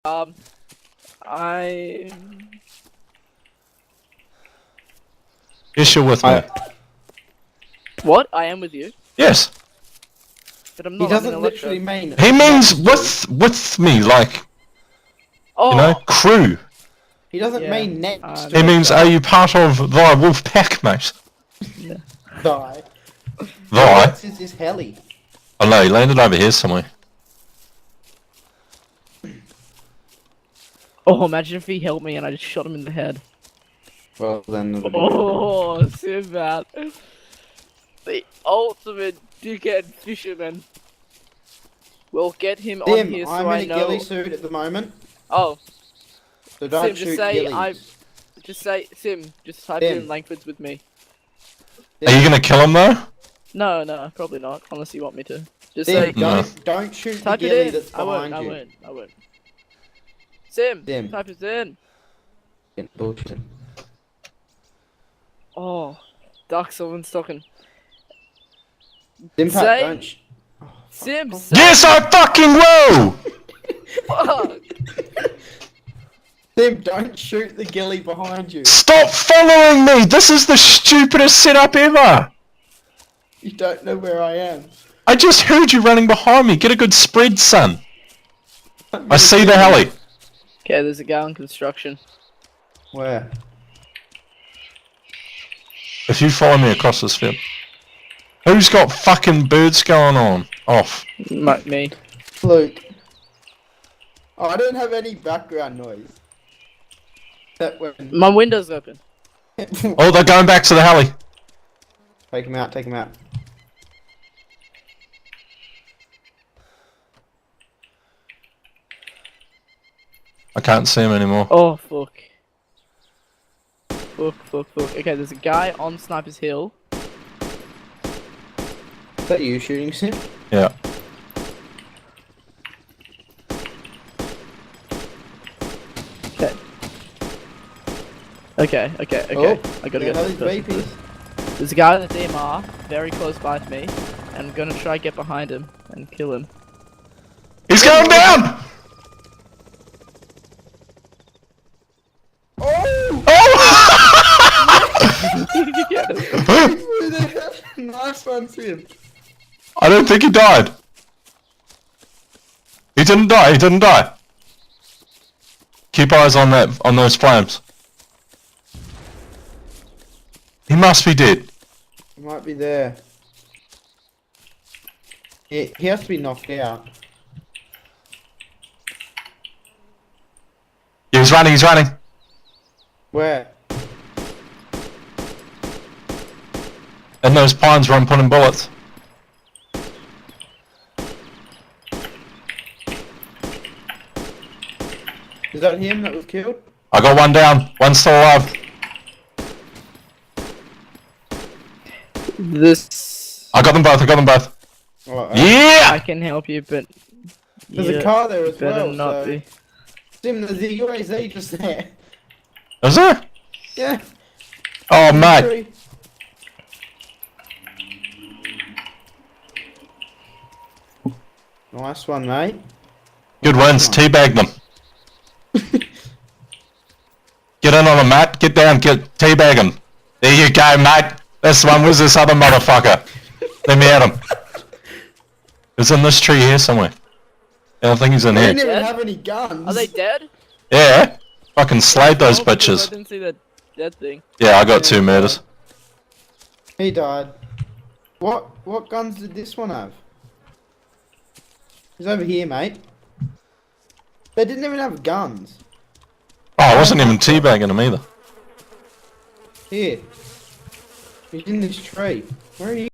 I... Yes, you're with me. What? I am with you? Yes. But I'm He not. doesn't I'm in literally Electro. mean. He means with me, like, Oh! you know, crew. He doesn't Yeah, mean next to He means, each are you part of the wolf pack, mate? Die. Thy? What is this heli? Oh no, he landed over here somewhere. Oh, imagine if he helped me and I just shot him in the head. Well then. Oh, Sinbad. The ultimate dickhead fisherman. We'll get him on here so I'm I in a know. ghillie suit at the moment. Oh, So don't Sim, shoot just say ghillies. just type Sim. in Langford's with me. Are you gonna kill him though? No, probably not, unless you want me to. Just Sim, say, don't shoot the type it ghillie in. that's behind you. I won't. Sim, Sim. type it in. Bullshit. Oh, Dark someone's talking. Impact, Say- don't Sim, say Yes, I fucking will! fuck. Sim, don't shoot the ghillie behind you. Stop following me! This is the stupidest setup ever! You don't know where I am. I just heard you running behind me. Get a good spread, son. I see the heli. Okay, there's a guy on construction. Where? If you follow me across this field. Who's got fucking birds going on? Off. Me. Luke. Oh, I don't have any background noise. That when... My window's open. Oh, they're going back to the heli. Take him out, take him out. I can't see him anymore. Oh, fuck. Fuck. Okay, there's a guy on Sniper's Hill. Is that you shooting, Sim? Yeah. Okay. Oh, I gotta there go. are those babies. There's a guy with a DMR very close by to me, and I'm gonna try get behind him and kill him. He's going down! Oh! Oh! Nice one, Sim. I don't think he died. He didn't die. Keep eyes on those flames. He must be dead. He might be there. He has to be knocked out. Yeah, he's running. Where? And those pines where I'm putting bullets. Is that him that was killed? I got one down. One's still alive. I got them both. Oh, Yeah! I can help you, but There's a car there as better well, not so... be. Sim, there's a UAZ just there. Is there? Yeah. Oh, mate. Nice one, mate. Good wins. Teabag them. Get in on him, mate. Get down. Teabag him. There you go, mate. This one. Where's this other motherfucker? Let me at him. He's in this tree here somewhere. Yeah, I think he's in They here. didn't even Dead? have any guns. Are they dead? Yeah. Fucking slayed those Oh, because I bitches. didn't see that dead thing. Yeah, I got 2 murders. He died. What guns did this one have? He's over here, mate. They didn't even have guns. Oh, I wasn't even teabagging him either. Here. He's in this tree. Where are you?